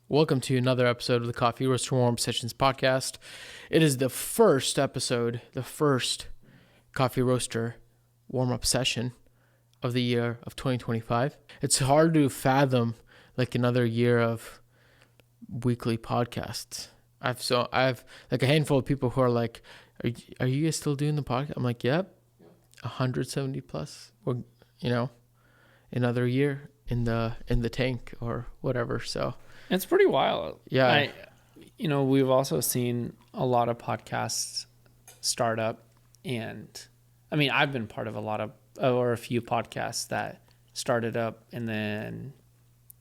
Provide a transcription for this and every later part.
Welcome to another episode of the Coffee Roaster Warm Sessions podcast. It is the first episode, the first Coffee Roaster warm-up session of the year of 2025. It's hard to fathom like another year of weekly podcasts. I've like a handful of people who are like, are you guys still doing the podcast? I'm like, yep, 170 plus, or another year in the tank or whatever. So it's pretty wild. Yeah. We've also seen a lot of podcasts start up, and I mean, I've been part of a few podcasts that started up and then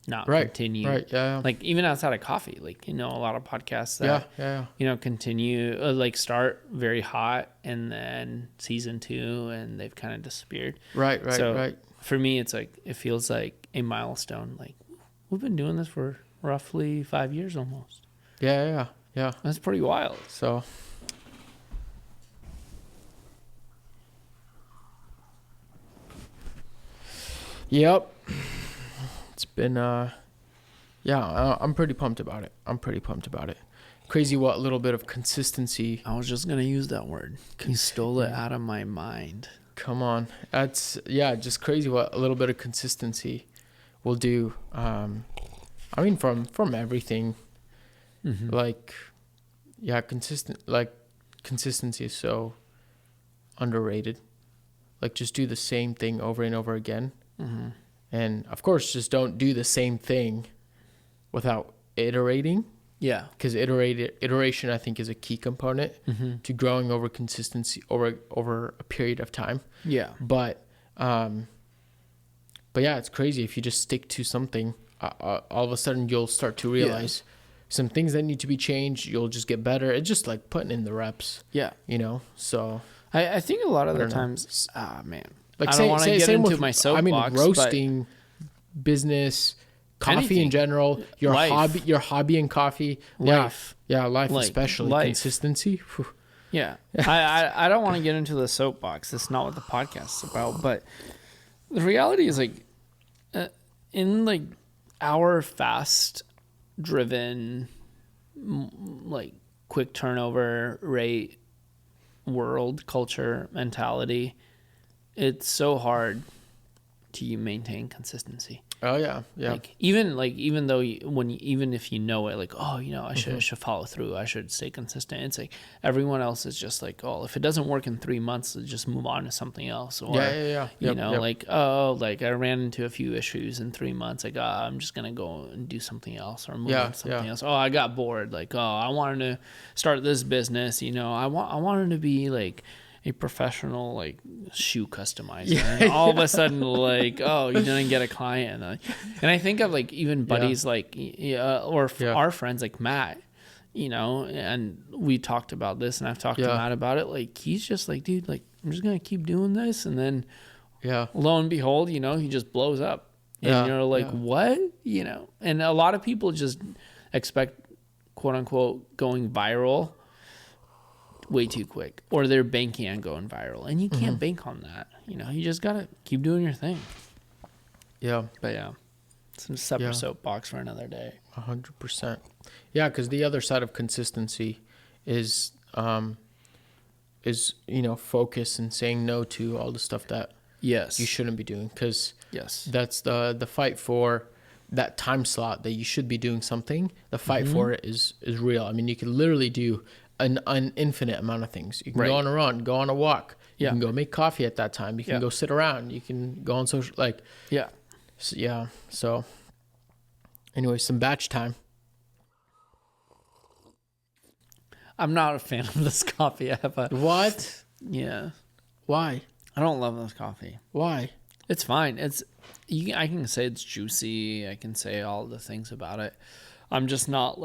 not continue. Right. Yeah. Like even outside of coffee, a lot of podcasts that, continue, start very hot and then season 2 and they've kind of disappeared. Right. For me, it's like, it feels like a milestone. Like we've been doing this for roughly 5 years almost. Yeah. That's pretty wild. So yep. It's been I'm pretty pumped about it. Crazy what a little bit of consistency. I was just gonna use that word. You stole it out of my mind. Come on. That's just crazy what a little bit of consistency will do. I mean, from everything, consistency is so underrated. Like, just do the same thing over and over again. Mm-hmm. And, of course, just don't do the same thing without iterating. Yeah. Because iteration, I think, is a key component to growing over consistency over a period of time. Yeah. But yeah, it's crazy. If you just stick to something, all of a sudden you'll start to realize some things that need to be changed. You'll just get better. It's just like putting in the reps. Yeah. So I think a lot of the times, man, like I don't want to get into my soapbox. I mean, roasting, business, coffee anything. In general, your hobby in coffee, life. Yeah, life especially. Consistency. Whew. Yeah. I don't want to get into the soapbox. That's not what the podcast is about. But the reality is, in our fast driven, quick turnover rate world culture mentality, it's so hard to maintain consistency. Oh yeah. Even though even if you know it, I should follow through. I should stay consistent. It's like everyone else is just like, oh, if it doesn't work in 3 months, just move on to something else. Or yeah. I ran into a few issues in 3 months. I'm just gonna go and do something else or move on to something else. Oh, I got bored. I wanted to start this business. I wanted to be a professional shoe customizer, and all of a sudden you didn't get a client, and I think of even buddies our friends like Matt, and we talked about this, and I've talked to Matt about it. He's just dude, I'm just gonna keep doing this, and then lo and behold, he just blows up, and you're what, and a lot of people just expect quote unquote going viral way too quick, or they're banking on going viral, and you can't bank on that. You just gotta keep doing your thing. But some separate soapbox for another day. 100%. Because the other side of consistency is focus and saying no to all the stuff that you shouldn't be doing, because that's the fight for that time slot that you should be doing something. The fight for it is real. I mean, you can literally do an infinite amount of things. You can go on a run, go on a walk. You can go make coffee at that time. You can go sit around. You can go on social, So anyway, some batch time. I'm not a fan of this coffee. I have What? Yeah. Why? I don't love this coffee. Why? It's fine. I can say it's juicy. I can say all the things about it. I'm just not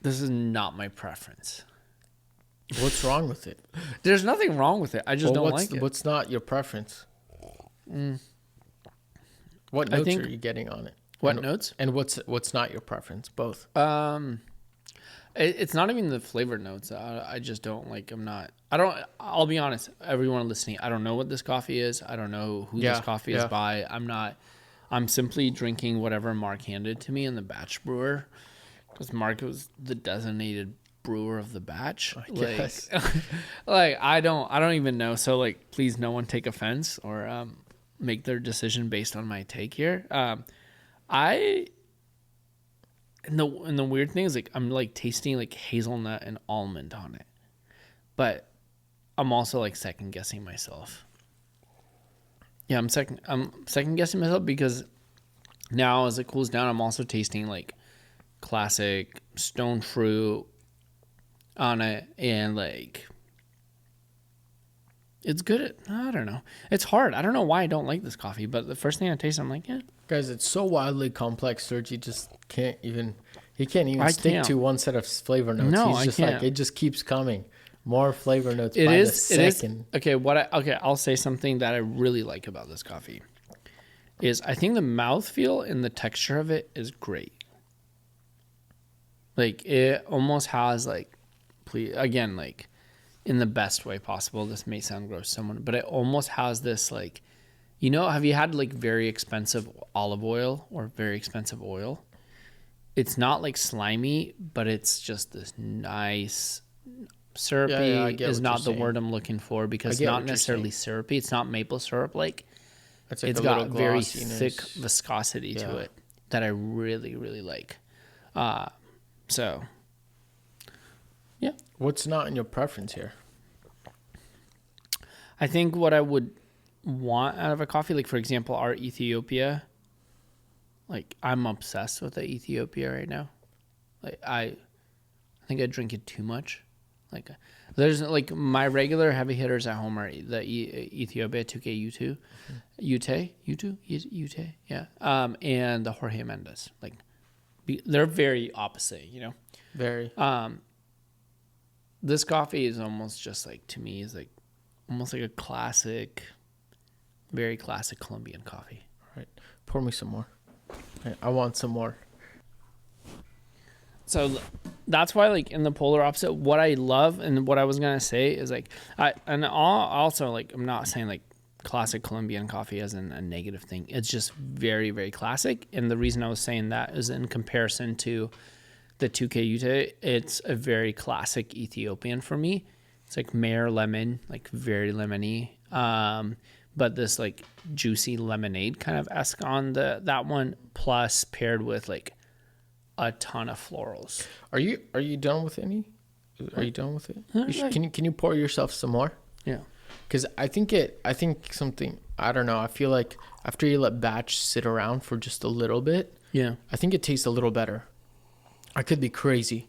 this is not my preference. What's wrong with it? There's nothing wrong with it. I just don't like it. What's not your preference? What notes are you getting on it? What notes? And what's not your preference? Both. It's not even the flavored notes. I just don't like. I'll be honest. Everyone listening, I don't know what this coffee is. I don't know who this coffee is by. I'm simply drinking whatever Mark handed to me in the batch brewer. Because Mark was the designated brewer of the batch. I guess. Like I don't even know. So like, please, no one take offense or make their decision based on my take here. And the weird thing is like I'm like tasting like hazelnut and almond on it, but I'm also like second guessing myself. Yeah, I'm second guessing myself because now as it cools down, I'm also tasting like classic stone fruit on it, and like it's good. I don't know. It's hard. I don't know why I don't like this coffee, but the first thing I taste, I'm like, yeah. Guys, it's so wildly complex, Serge. He can't even stick to one set of flavor notes. No, He's just I can't. like, it just keeps coming. More flavor notes by the second. Okay, I'll say something that I really like about this coffee is I think the mouthfeel and the texture of it is great. Like it almost has like, again, like in the best way possible. This may sound gross to someone, but it almost has this like, have you had like very expensive olive oil or very expensive oil? It's not like slimy, but it's just this nice syrupy is not the word I'm looking for because it's not necessarily syrupy. It's not maple syrup. Like it's got very thick viscosity to it that I really, really like. So, yeah. What's not in your preference here? I think what I would want out of a coffee, like for example, our Ethiopia, like I'm obsessed with the Ethiopia right now. Like I think I drink it too much. Like there's like my regular heavy hitters at home are the Ethiopia 2K Ute, yeah. And the Jorge Mendes. Like they're very opposite, Very. This coffee is almost just like, to me, is like almost like a classic, very classic Colombian coffee. All right. Pour me some more. I want some more. So that's why, like, in the polar opposite, what I love and what I was going to say is like, I'm not saying like classic Colombian coffee as in a negative thing. It's just very, very classic. And the reason I was saying that is in comparison to the 2K Ute, it's a very classic Ethiopian for me. It's like mare lemon, like very lemony. But this like juicy lemonade kind of esque on that one, plus paired with like a ton of florals. Are you done with any? Are you done with it? Can you pour yourself some more? Yeah. Because I think something, I don't know. I feel like after you let batch sit around for just a little bit, yeah, I think it tastes a little better. I could be crazy.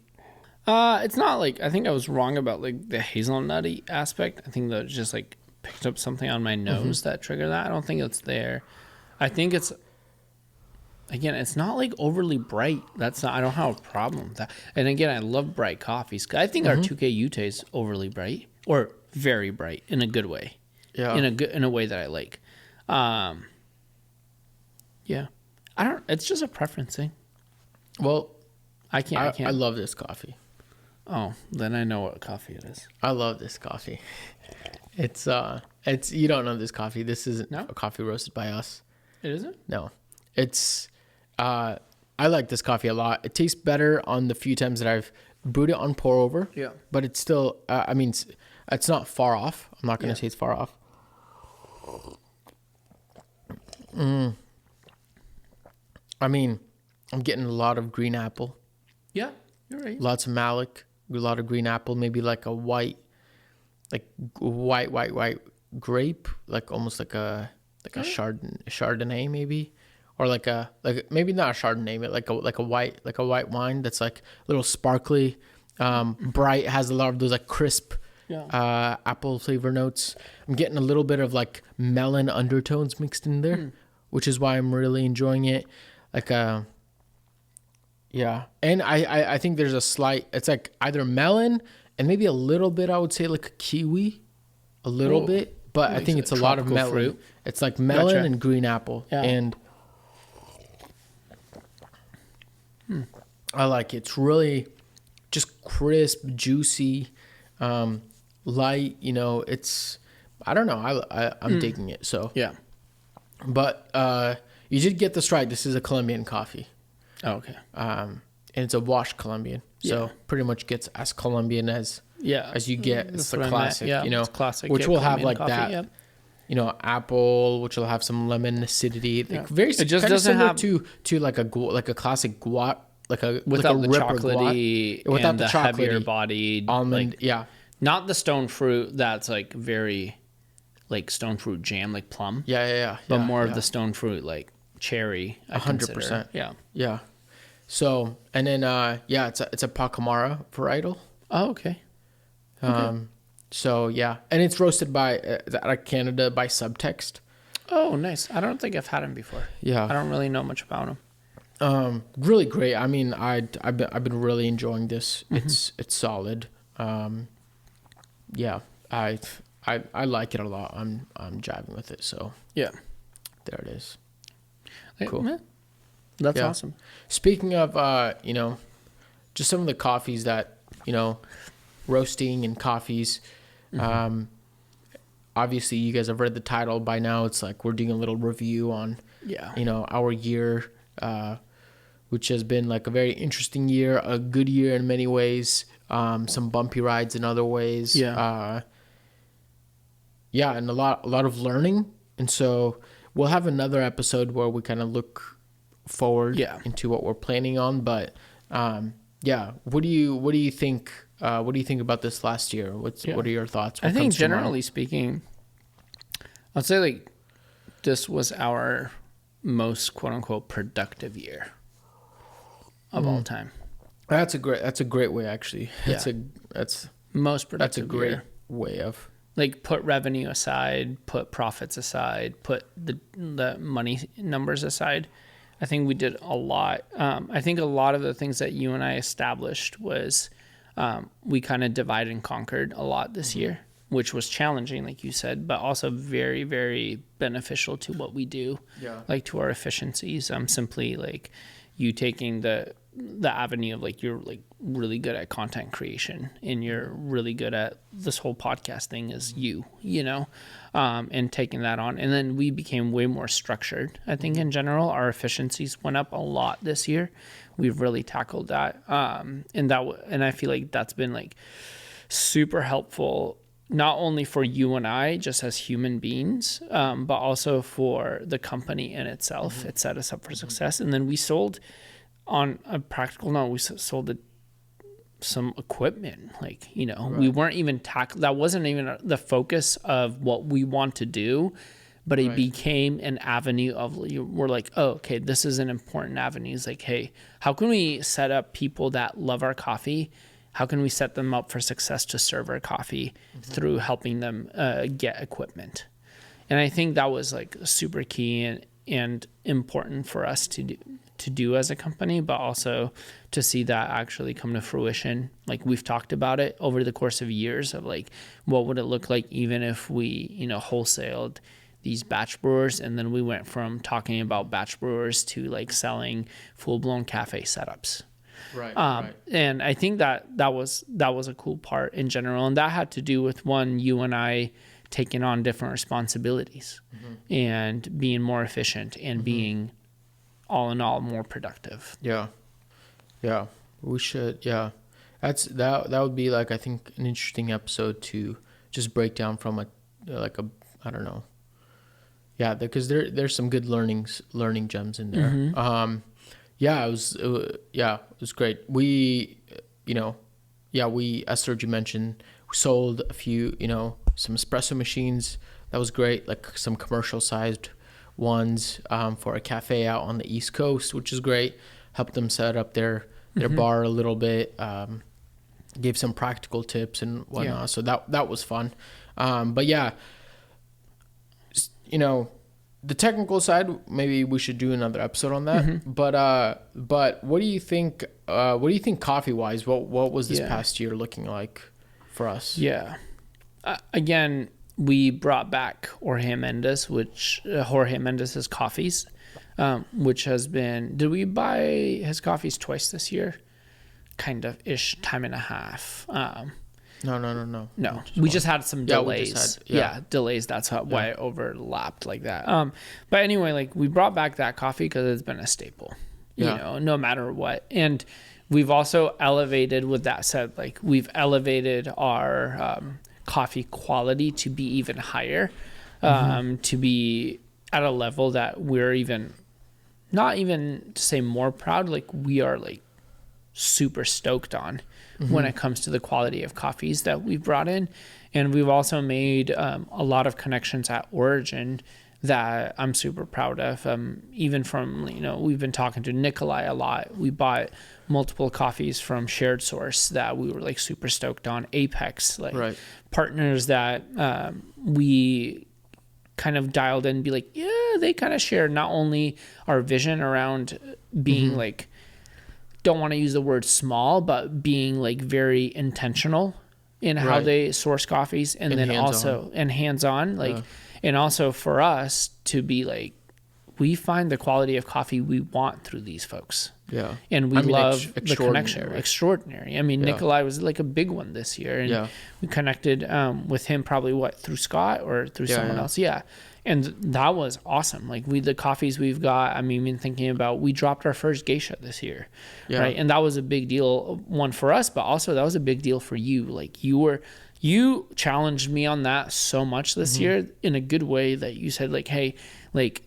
It's not like, I think I was wrong about like the hazelnutty aspect. I think that just like picked up something on my nose that triggered that. I don't think it's there. I think it's, again, it's not like overly bright. I don't have a problem with that. And again, I love bright coffees. I think our 2K Ute is overly bright or very bright in a good way. Yeah. In a way that I like. Yeah. It's just a preference thing. Well, I can't. I love this coffee. Oh, then I know what coffee it is. I love this coffee. It's you don't know this coffee. This isn't a coffee roasted by us. It isn't? No. It's I like this coffee a lot. It tastes better on the few times that I've brewed it on pour over. Yeah. But it's still it's not far off. I'm not going to say it's far off. I mean, I'm getting a lot of green apple. Yeah, you're right. Lots of malic, a lot of green apple, maybe like a white grape, like almost like a Chardonnay maybe, or like maybe not a Chardonnay, but like a white wine that's like a little sparkly, bright, has a lot of those like crisp apple flavor notes. I'm getting a little bit of like melon undertones mixed in there, which is why I'm really enjoying it. Like yeah, and I think there's a slight, it's like either melon and maybe a little bit, I would say like a kiwi, a little bit, but I think it's a lot of melon. Fruit. It's like melon and green apple, and I like it. It's really just crisp, juicy, light. It's, I don't know. I'm digging it. So yeah, but you did get this right. This is a Colombian coffee. Oh, okay. and it's a washed Colombian. So pretty much gets as Colombian as you get. It's the classic, it's classic, which will have Colombian like coffee, that, apple, which will have some lemon acidity. Like very, it just kind of doesn't similar have to like a classic guac, without the Ripper chocolatey guac, without and the heavier bodied almond. Not the stone fruit that's like very like stone fruit jam, like plum. But more of the stone fruit like cherry. 100%. Yeah. So, and then it's a Pacamara varietal. Oh, okay. So and it's roasted by out of Canada by Subtext. Oh, nice. I don't think I've had him before. I don't really know much about him. Really great. I mean, I've been really enjoying this. It's solid. I like it a lot. I'm jiving with it. So there it is. Cool. Yeah. That's awesome. Speaking of just some of the coffees that roasting and coffees. Obviously, you guys have read the title by now. It's like we're doing a little review on our year, which has been like a very interesting year, a good year in many ways. Some bumpy rides in other ways. And a lot of learning. And so we'll have another episode where we kind of look forward into what we're planning on. But what do you think? What do you think about this last year? What are your thoughts? I think generally speaking, I'd say like this was our most quote unquote productive year of all time. That's a great way actually. That's most productive. That's a great year. Way of like put revenue aside, put profits aside, put the money numbers aside. I think we did a lot. I think a lot of the things that you and I established was we kind of divide and conquered a lot this year, which was challenging, like you said, but also very, very beneficial to what we do, like to our efficiencies. Simply like you taking the avenue of like you're like really good at content creation and you're really good at this whole podcast thing is and taking that on. And then we became way more structured. I think in general, our efficiencies went up a lot this year. We've really tackled that. And I feel like that's been like super helpful, not only for you and I just as human beings, but also for the company in itself. It set us up for success. And then we sold on a practical note, we sold some equipment. Like, we weren't even that wasn't even the focus of what we want to do, but it became an avenue of, we're like, oh, okay, this is an important avenue. It's like, hey, how can we set up people that love our coffee? How can we set them up for success to serve our coffee through helping them get equipment? And I think that was like super key and important for us to do as a company, but also to see that actually come to fruition. Like we've talked about it over the course of years of like, what would it look like even if we, wholesaled these batch brewers, and then we went from talking about batch brewers to like selling full-blown cafe setups. Right. And I think that was a cool part in general, and that had to do with you and I taking on different responsibilities and being more efficient and being all in all more productive. We should. That would be like, I think, an interesting episode to just break down from I don't know. Because there's some good learning gems in there. It was great. We, as Sergio mentioned, we sold a few, some espresso machines. That was great. Like some commercial sized ones for a cafe out on the East Coast, which is great. Helped them set up their bar a little bit. Gave some practical tips and whatnot. So that was fun. The technical side, maybe we should do another episode on that. But what do you think? What do you think coffee wise? What was this past year looking like for us? Again, we brought back Jorge Mendez's coffees, which has been. Did we buy his coffees twice this year? Kind of ish, time and a half. No. We just had some delays. Delays. That's why it overlapped like that. But anyway, like we brought back that coffee because it's been a staple, no matter what. And we've also elevated, with that said, like we've elevated our coffee quality to be even higher, to be at a level that we're even, not even to say more proud, like we are like super stoked on when it comes to the quality of coffees that we've brought in. And we've also made a lot of connections at Origin that I'm super proud of. Even from, we've been talking to Nikolai a lot. We bought multiple coffees from Shared Source that we were like super stoked on. Apex, like partners that we kind of dialed in and be like, yeah, they kind of share not only our vision around being like, don't want to use the word small, but being like very intentional in how they source coffees, and then also and hands-on, like, and also for us to be like, we find the quality of coffee we want through these folks. Yeah. And we love the connection. Extraordinary. I mean, Nikolai was like a big one this year, and we connected with him probably through Scott or through someone else. Yeah. And that was awesome. Like the coffees we've got, I mean, been thinking about, we dropped our first geisha this year, right? And that was a big deal, one for us, but also that was a big deal for you. Like you challenged me on that so much this year in a good way, that you said like, hey, like,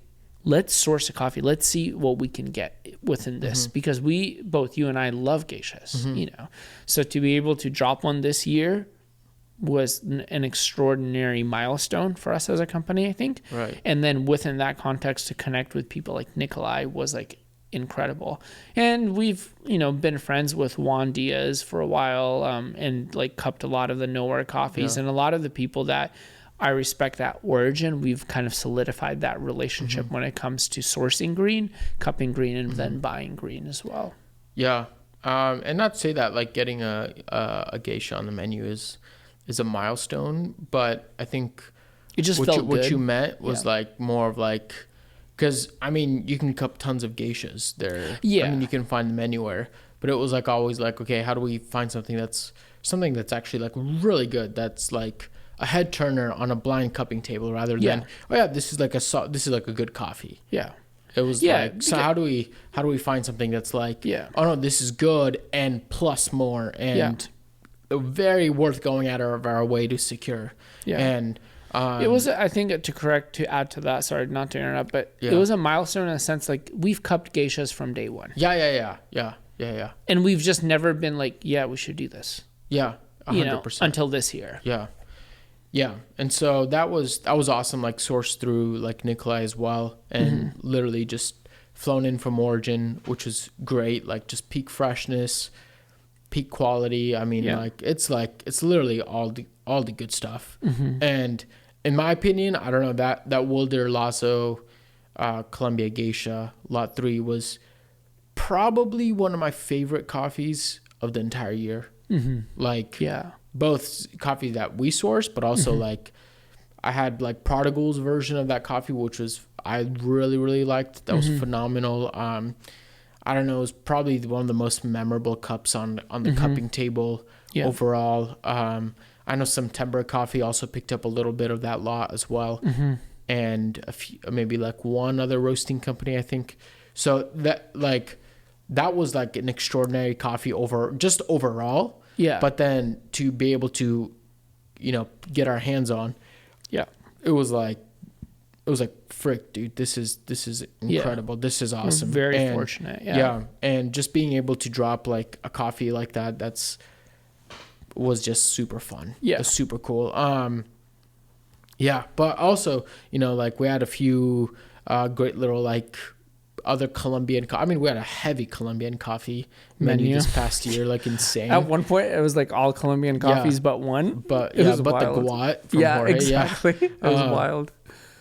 let's source a coffee. Let's see what we can get within this, because both you and I love geishas, So to be able to drop one this year was an extraordinary milestone for us as a company, I think. Right. And then within that context, to connect with people like Nikolai was like incredible. And we've, been friends with Juan Diaz for a while, and like cupped a lot of the Nowhere coffees, and a lot of the people that I respect at Origin, we've kind of solidified that relationship when it comes to sourcing green, cupping green, and then buying green as well. Yeah. And not to say that like getting a geisha on the menu is a milestone, but I think it just what you meant was like more of like, because I mean, you can cup tons of geishas there. Yeah. I mean, you can find them anywhere, but it was like always like, okay, how do we find something that's actually like really good, that's like a head turner on a blind cupping table, rather than this is like a good coffee. Yeah. It was like, so how do we find something that's like, oh no, this is good and plus more, and very worth going out of our way to secure. And it was, I think, to add to that, sorry not to interrupt, but it was a milestone in a sense, like we've cupped geishas from day one. Yeah. And we've just never been like, we should do this. Yeah, 100%. Until this year. Yeah. And so that was awesome, like sourced through like Nikolai as well, and literally just flown in from Origin, which was great, like just peak freshness, peak quality. I mean, it's literally all the good stuff. And in my opinion, I don't know, that Wilder Lasso Columbia Geisha Lot 3 was probably one of my favorite coffees of the entire year. Like both coffee that we sourced, but also like I had like Prodigal's version of that coffee, which was I really, really liked. That was phenomenal. I don't know, it was probably one of the most memorable cups on the cupping table overall. I know September Coffee also picked up a little bit of that lot as well. And a few, maybe like one other roasting company, I think. So that was like an extraordinary coffee overall. Yeah. But then to be able to, get our hands on, it was like, frick, dude, this is incredible. This is awesome. We're very fortunate. Yeah. And just being able to drop like a coffee like that, was just super fun. Yeah. It was super cool. But also, like we had a few great little like other Colombian we had a heavy Colombian coffee menu this past year, like insane. At one point it was like all Colombian coffees but one. But the Guat from Jorge. Exactly. It was wild.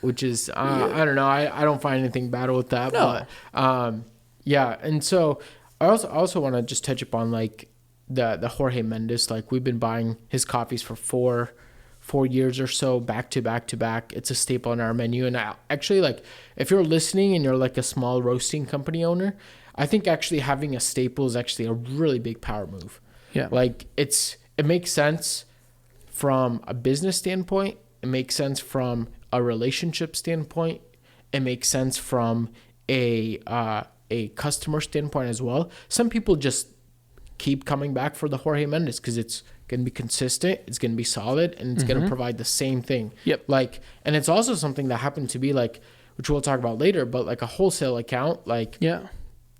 Which is I don't know, I don't find anything bad with that. No. But and so I also want to just touch upon like the Jorge Mendes. Like we've been buying his coffees for four years or so, back to back. It's a staple on our menu. And actually, like, if you're listening and you're like a small roasting company owner, I think actually having a staple is actually a really big power move. Yeah. Like it makes sense from a business standpoint. It makes sense from a relationship standpoint. It makes sense from a customer standpoint as well. Some people just keep coming back for the Jorge Mendes because it's going to be consistent, it's going to be solid, and it's going to provide the same thing. Yep. Like, and it's also something that happened to be like, which we'll talk about later, but like a wholesale account, like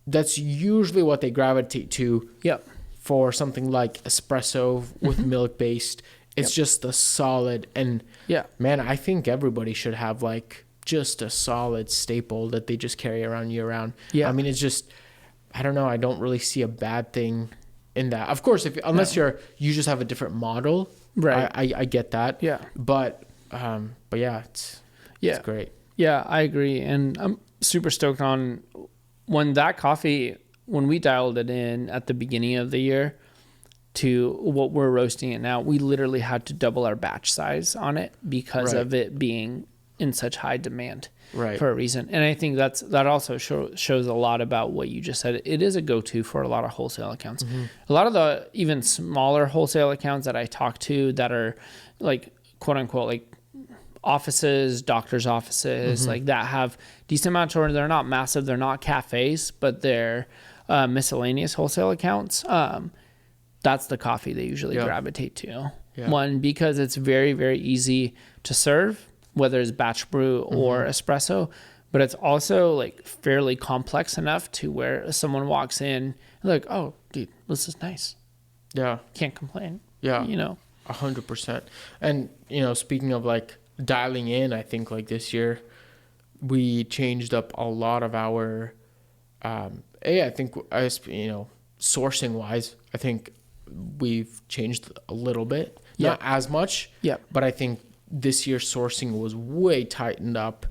that's usually what they gravitate to. Yep. For something like espresso with milk based, it's just a solid, and man, I think everybody should have like just a solid staple that they just carry around year round. I mean, it's just, I don't know, I don't really see a bad thing in that. Of course, unless you just have a different model, right? I get that. But yeah, it's great. Yeah, I agree, and I'm super stoked on when we dialed it in at the beginning of the year to what we're roasting it now. We literally had to double our batch size on it because of it being in such high demand. For a reason. And I think that also shows a lot about what you just said. It is a go-to for a lot of wholesale accounts. A lot of the even smaller wholesale accounts that I talk to that are like, quote unquote, like offices, doctors' offices, like that have decent amount of turnover. They're not massive. They're not cafes, but they're miscellaneous wholesale accounts. That's the coffee they usually gravitate to. One, because it's very, very easy to serve, whether it's batch brew or espresso, but it's also like fairly complex enough to where someone walks in like, oh, dude, this is nice. Can't complain. 100%. And, speaking of like dialing in, I think like this year we changed up a lot of our, I think, sourcing wise, I think we've changed a little bit, not as much, but I think this year's sourcing was way tightened up.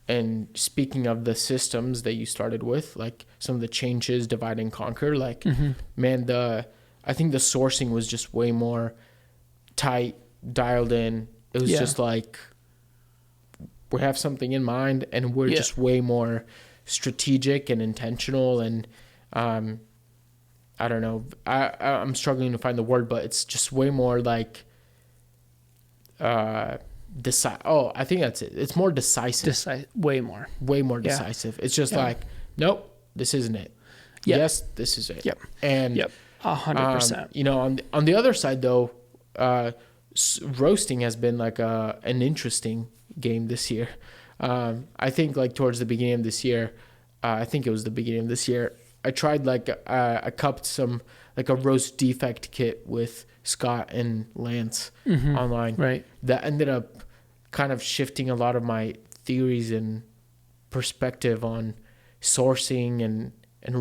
And speaking of the systems that you started with, like some of the changes, divide and conquer, like, man, I think the sourcing was just way more tight, dialed in. It was just like, we have something in mind and we're just way more strategic and intentional. And, I don't know, I'm struggling to find the word, but it's just way more like, I think that's it. It's more decisive. Way more decisive. It's just like, nope, this isn't it. Yes, this is it. And 100%. On the other side though, roasting has been like an interesting game this year. I think like towards the beginning of this year, I tried like I cupped some like a roast defect kit with Scott and Lance online. That ended up kind of shifting a lot of my theories and perspective on sourcing and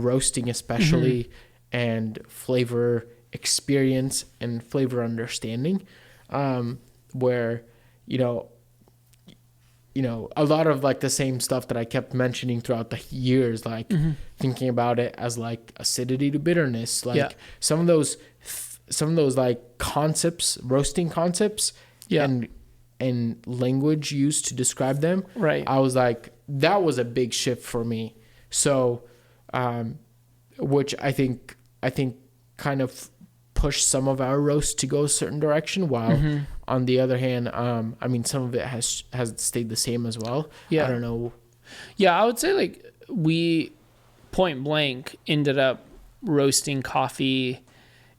roasting especially, and flavor experience and flavor understanding, where a lot of like the same stuff that I kept mentioning throughout the years, like thinking about it as like acidity to bitterness, like some of those like concepts, roasting concepts, and language used to describe them. I was like, that was a big shift for me. So, which I think kind of pushed some of our roast to go a certain direction, while on the other hand, I mean, some of it has stayed the same as well. I don't know. I would say like we point blank ended up roasting coffee,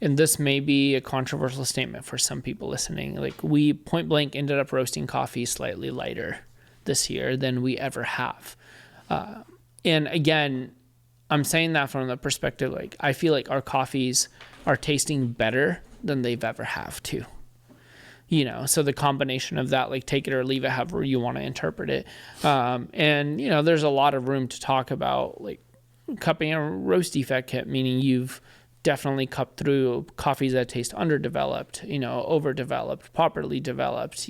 and this may be a controversial statement for some people listening. Like we point blank ended up roasting coffee slightly lighter this year than we ever have. And again, I'm saying that from the perspective, like I feel like our coffees are tasting better than they've ever have too. So the combination of that, like take it or leave it, however you want to interpret it. And there's a lot of room to talk about like cupping a roast defect kit, meaning you've definitely cupped through coffees that taste underdeveloped, overdeveloped, properly developed,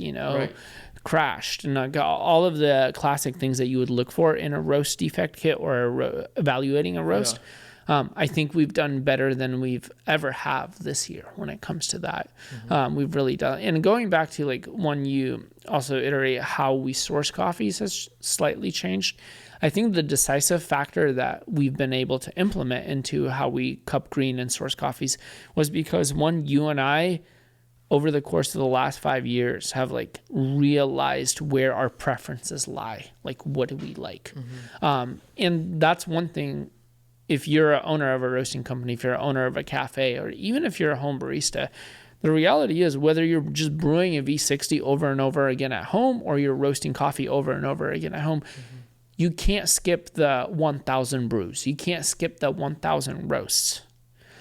crashed, and all of the classic things that you would look for in a roast defect kit or evaluating a roast. I think we've done better than we've ever have this year when it comes to that. We've really done. And going back to like when you also iterate how we source coffees has slightly changed. I think the decisive factor that we've been able to implement into how we cup green and source coffees was because you and I, over the course of the last 5 years, have like realized where our preferences lie. Like, what do we like? And that's one thing if you're an owner of a roasting company, if you're an owner of a cafe, or even if you're a home barista, the reality is whether you're just brewing a V60 over and over again at home or you're roasting coffee over and over again at home, you can't skip the 1,000 brews. You can't skip the 1,000 roasts.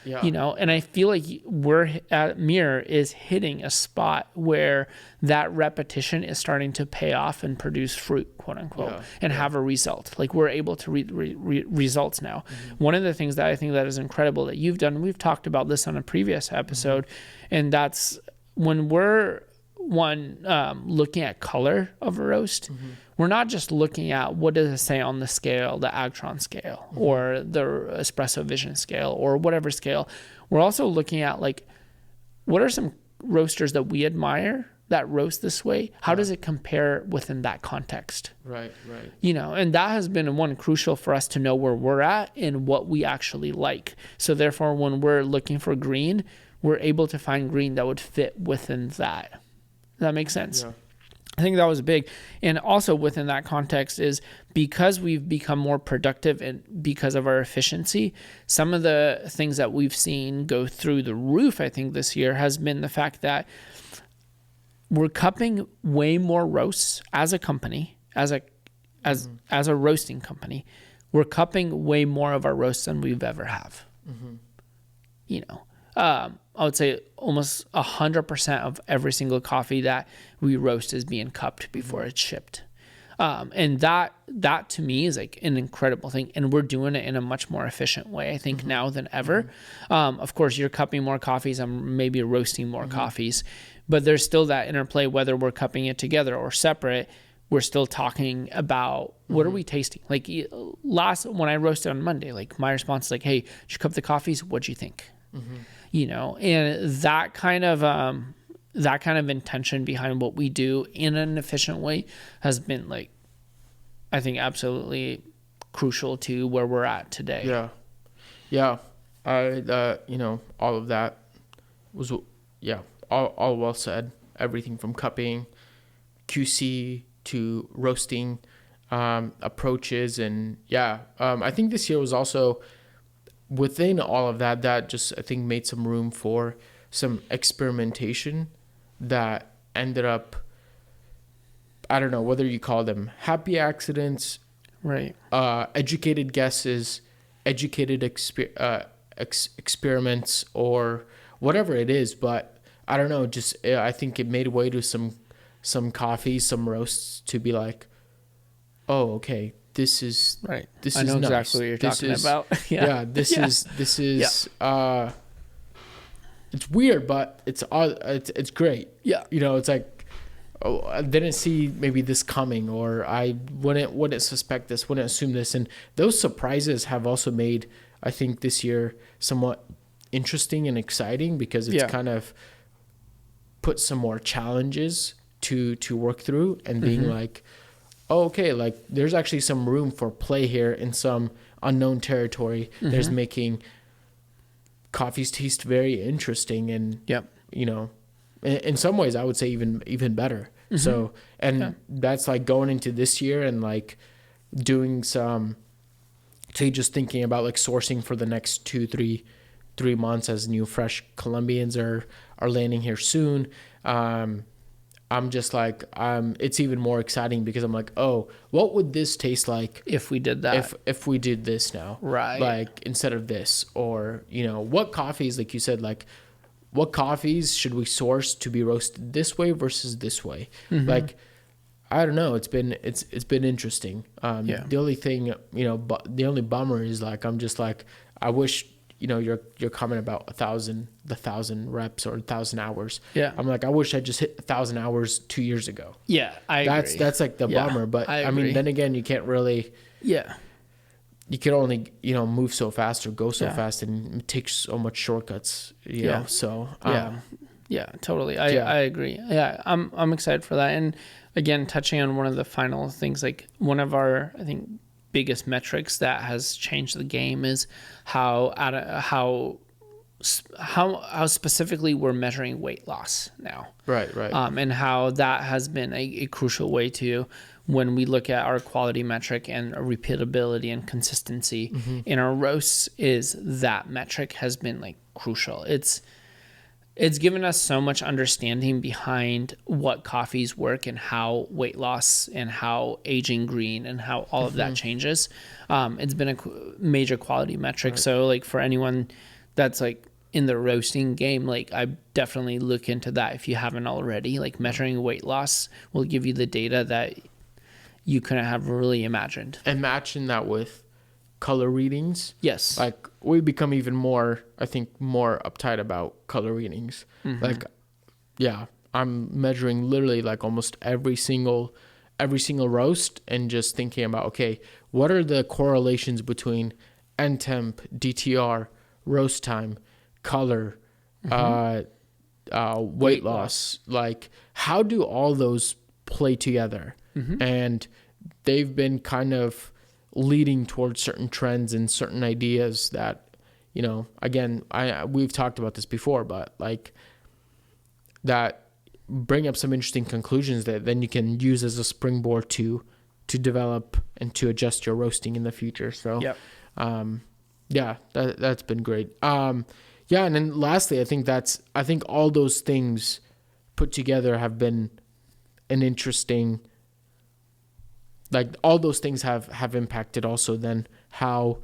Yeah. You know, and I feel like Mirror is hitting a spot where that repetition is starting to pay off and produce fruit, quote unquote, and have a result. Like we're able to read results now. One of the things that I think that is incredible that you've done, we've talked about this on a previous episode, and that's when we're looking at color of a roast. We're not just looking at what does it say on the scale, the Agtron scale or the Espresso Vision scale or whatever scale. We're also looking at like, what are some roasters that we admire that roast this way? How does it compare within that context? Right. You know, and that has been one crucial for us to know where we're at and what we actually like. So therefore, when we're looking for green, we're able to find green that would fit within that. Does that make sense? Yeah. I think that was big. And also within that context is because we've become more productive and because of our efficiency, some of the things that we've seen go through the roof, I think this year has been the fact that we're cupping way more roasts as a company, as a roasting company. We're cupping way more of our roasts than we've ever have. You know, I would say almost 100% of every single coffee that we roast is being cupped before it's shipped. And that to me is like an incredible thing. And we're doing it in a much more efficient way, I think, now than ever. Of course, you're cupping more coffees. I'm maybe roasting more coffees. But there's still that interplay, whether we're cupping it together or separate. We're still talking about what are we tasting? Like when I roasted on Monday, like my response is like, hey, did you cup the coffees? What'd you think? You know, and that kind of intention behind what we do in an efficient way has been like, I think absolutely crucial to where we're at today. Yeah. You know, all of that was, all well said. Everything from cupping, QC to roasting, approaches. And I think this year was also, within all of that just, I think, made some room for some experimentation that ended up, I don't know whether you call them happy accidents, right? Educated guesses, educated experiments, or whatever it is. But I don't know, just I think it made way to some coffees, some roasts to be like, oh, okay. This is right. This I know is nice. exactly what you're talking about. This is it's weird, but it's great. Yeah. You know, it's like, oh, I didn't see maybe this coming, or I wouldn't suspect this, wouldn't assume this. And those surprises have also made, I think, this year somewhat interesting and exciting, because it's kind of put some more challenges to work through, and being like, oh, okay, like there's actually some room for play here in some unknown territory. There's making coffees taste very interesting, and you know, in some ways I would say even better. So, and that's like going into this year and like doing some, say, just thinking about like sourcing for the next 2-3 months as new fresh Colombians are landing here soon. I'm just like, it's even more exciting, because I'm like, oh, what would this taste like if we did that? If we did this now, right? Like instead of this, or you know, what coffees, like you said, like what coffees should we source to be roasted this way versus this way? Like, I don't know. It's been interesting. The only thing, you know, the only bummer is like, I'm just like, I wish, you know, your comment about 1,000 reps or 1,000 hours. Yeah. I'm like, I wish I just hit 1,000 hours 2 years ago. Yeah, I agree. That's like the bummer. But I mean, then again, you can't really. Yeah. You can only, you know, move so fast or go so fast, and take so much shortcuts. You know. So. Yeah. Totally. I agree. Yeah. I'm excited for that. And again, touching on one of the final things, like one of our, I think, biggest metrics that has changed the game is how how specifically we're measuring weight loss now. Right. And how that has been a crucial way to, when we look at our quality metric and repeatability and consistency in our roasts, is that metric has been like crucial. It's given us so much understanding behind what coffees work and how weight loss and how aging green and how all of that changes. It's been a major quality metric. Right. So like for anyone that's like in the roasting game, like I definitely look into that if you haven't already. Like measuring weight loss will give you the data that you couldn't have really imagined. And matching that with color readings. Yes. Like we become even more, I think, more uptight about color readings. Like, yeah, I'm measuring literally like almost every single roast and just thinking about, okay, what are the correlations between end temp, DTR, roast time, color, weight loss? Like, how do all those play together? And they've been kind of leading towards certain trends and certain ideas that, you know, again, we've talked about this before, but like that bring up some interesting conclusions that then you can use as a springboard to develop and to adjust your roasting in the future. So, yeah, that's been great. And then lastly, I think all those things put together have been an interesting, like all those things have impacted also then how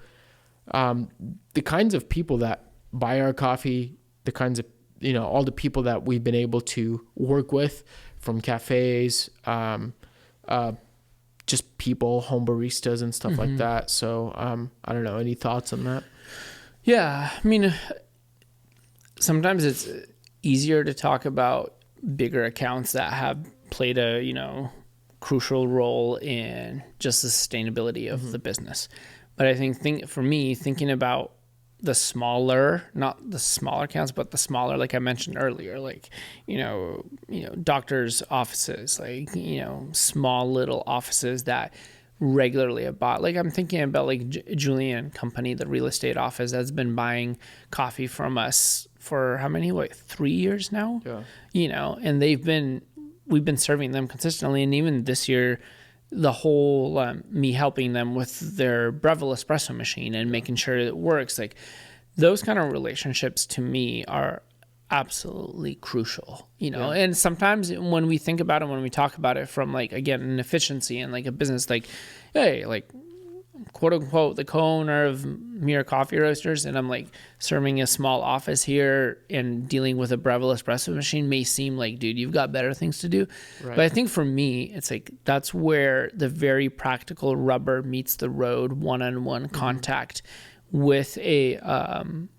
the kinds of people that buy our coffee, the kinds of, you know, all the people that we've been able to work with from cafes, just people, home baristas and stuff like that. So I don't know, any thoughts on that? Yeah, I mean, sometimes it's easier to talk about bigger accounts that have played a, you know, crucial role in just the sustainability of the business. But I think for me, thinking about the smaller, not the smaller accounts, but the smaller, like I mentioned earlier, like, you know, doctors' offices, like, you know, small little offices that regularly have bought. Like I'm thinking about like Julian Company, the real estate office that's been buying coffee from us for how many, 3 years now? Yeah. You know, and we've been serving them consistently. And even this year, the whole me helping them with their Breville espresso machine and making sure it works, like those kind of relationships to me are absolutely crucial, you know. And sometimes when we think about it, when we talk about it from like, again, an efficiency and like a business, like, hey, like quote unquote the co-owner of Mirror Coffee Roasters, and I'm like serving a small office here and dealing with a Breville espresso machine may seem like, dude, you've got better things to do. Right. But I think for me, it's like that's where the very practical rubber meets the road, one-on-one contact with a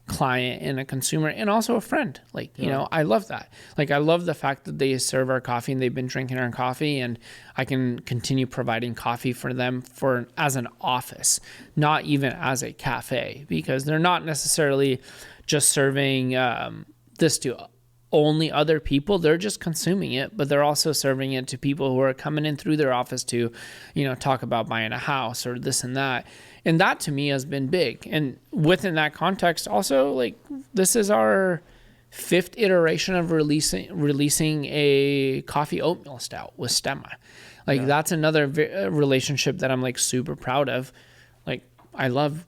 client and a consumer and also a friend. Like, you know, I love that. Like, I love the fact that they serve our coffee and they've been drinking our coffee, and I can continue providing coffee for them as an office, not even as a cafe, because they're not necessarily just serving this to only other people. They're just consuming it, but they're also serving it to people who are coming in through their office to, you know, talk about buying a house or this and that. And that to me has been big. And within that context, also, like, this is our 5th iteration of releasing a coffee oatmeal stout with Stemma. Like, that's another relationship that I'm like super proud of. Like, I love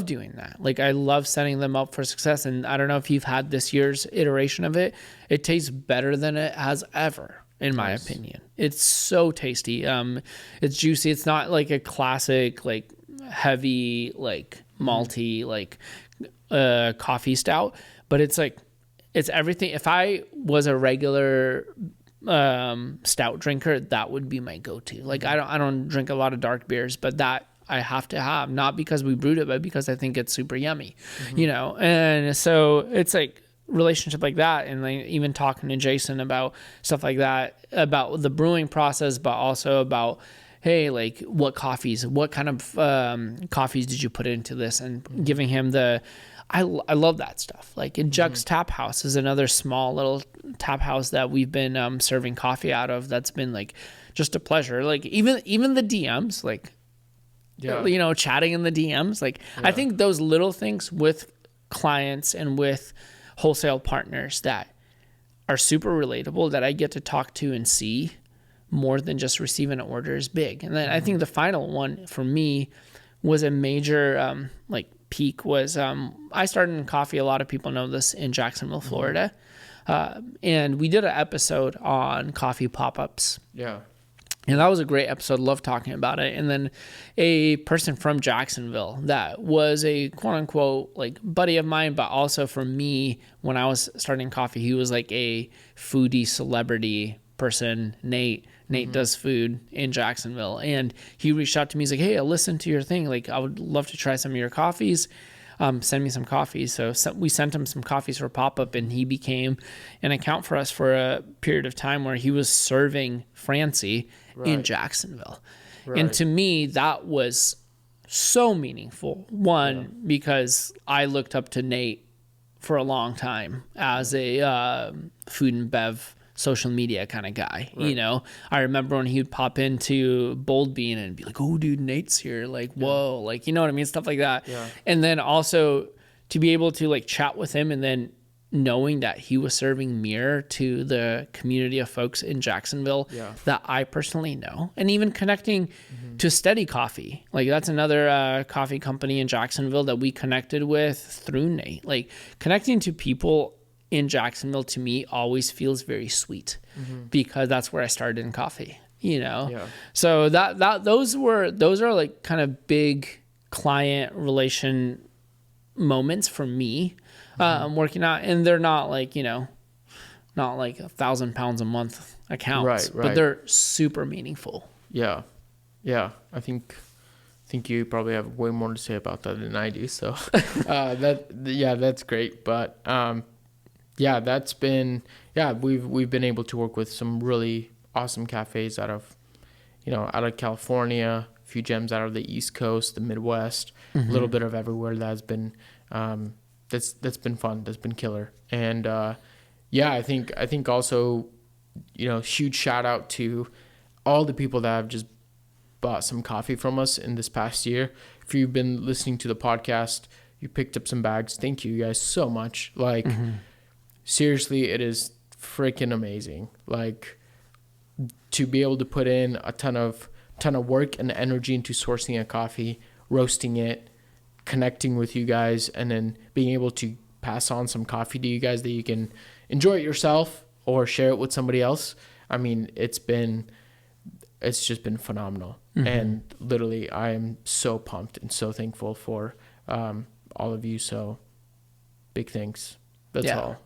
doing that. Like, I love setting them up for success. And I don't know if you've had this year's iteration of it. It tastes better than it has ever, in my opinion. It's so tasty. It's juicy. It's not like a classic, like, heavy, like malty, like coffee stout, but it's like, it's everything. If I was a regular stout drinker, that would be my go-to. Like, I don't drink a lot of dark beers, but that I have to have, not because we brewed it, but because I think it's super yummy, you know? And so it's like relationship like that. And like even talking to Jason about stuff like that, about the brewing process, but also about, hey, like what kind of coffees did you put into this, and giving him I love that stuff. Like Jug's Tap House is another small little tap house that we've been serving coffee out of. That's been like just a pleasure. Like even the DMs, like, you know, chatting in the DMs. Like, I think those little things with clients and with wholesale partners that are super relatable that I get to talk to and see more than just receiving an order is big. And then I think the final one for me was a major peak was I started in coffee. A lot of people know this in Jacksonville, Florida. And we did an episode on coffee pop-ups. Yeah. And that was a great episode. Love talking about it. And then a person from Jacksonville that was a quote unquote like buddy of mine, but also for me when I was starting coffee, he was like a foodie celebrity person. Nate does food in Jacksonville, and he reached out to me. He's like, "Hey, I listened to your thing. Like, I would love to try some of your coffees. Send me some coffees." So we sent him some coffees for pop-up, and he became an account for us for a period of time where he was serving Francie in Jacksonville. Right. And to me, that was so meaningful. One, because I looked up to Nate for a long time as a food and bev social media kind of guy. Right. You know, I remember when he would pop into Bold Bean and be like, "Oh, dude, Nate's here." Like, whoa, like, you know what I mean? Stuff like that. Yeah. And then also to be able to like chat with him and then knowing that he was serving mirror to the community of folks in Jacksonville that I personally know, and even connecting to Steady Coffee. Like, that's another coffee company in Jacksonville that we connected with through Nate. Like, connecting to people in Jacksonville to me always feels very sweet because that's where I started in coffee, you know? Yeah. So those are like kind of big client relation moments for me. I'm working out, and they're not like, you know, not like 1,000 pounds a month accounts, but they're super meaningful. Yeah. Yeah. I think you probably have way more to say about that than I do. So, that's great. But, that's been, we've been able to work with some really awesome cafes out of California, a few gems out of the East Coast, the Midwest, a little bit of everywhere. That's been, that's been fun. That's been killer. And, I think also, huge shout out to all the people that have just bought some coffee from us in this past year. If you've been listening to the podcast, you picked up some bags. Thank you guys so much. Like, seriously, it is freaking amazing. Like, to be able to put in a ton of work and energy into sourcing a coffee, roasting it, connecting with you guys, and then being able to pass on some coffee to you guys that you can enjoy it yourself or share it with somebody else. I mean, it's just been phenomenal. And literally, I am so pumped and so thankful for all of you. So big thanks. That's all,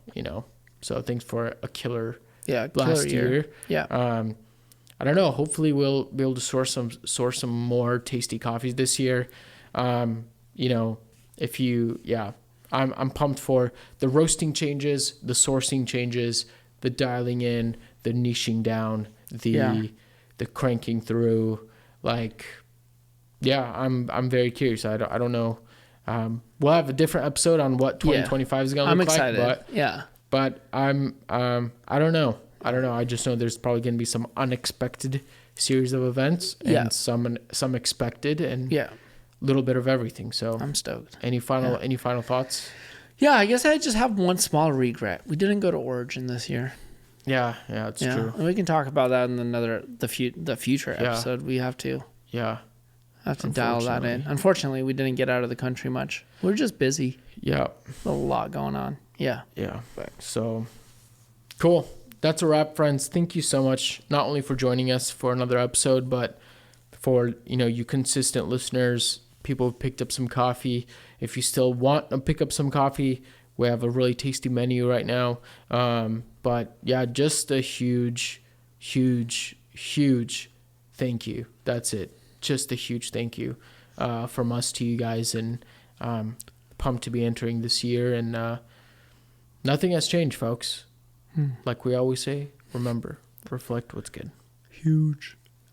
So thanks for a killer last year. Yeah. I don't know. Hopefully we'll be able to source some more tasty coffees this year. I'm pumped for the roasting changes, the sourcing changes, the dialing in, the niching down, the cranking through. Like, I'm very curious. I don't know. We'll have a different episode on what 2025 is going to look like. I'm excited. But I'm, I don't know. I just know there's probably going to be some unexpected series of events and some expected and a little bit of everything. So I'm stoked. Any final thoughts? Yeah, I guess I just have one small regret. We didn't go to Origin this year. Yeah, it's true. And we can talk about that in the future episode. We have to. Yeah. Have to dial that in. Unfortunately, we didn't get out of the country much. We're just busy. Yeah. A lot going on. Yeah. Yeah. So, cool. That's a wrap, friends. Thank you so much, not only for joining us for another episode, but for, you consistent listeners, people who picked up some coffee. If you still want to pick up some coffee, we have a really tasty menu right now. But yeah, just a huge, huge, huge thank you. That's it. Just a huge thank you from us to you guys, and pumped to be entering this year. And nothing has changed, folks. Like we always say, remember, reflect what's good. Huge.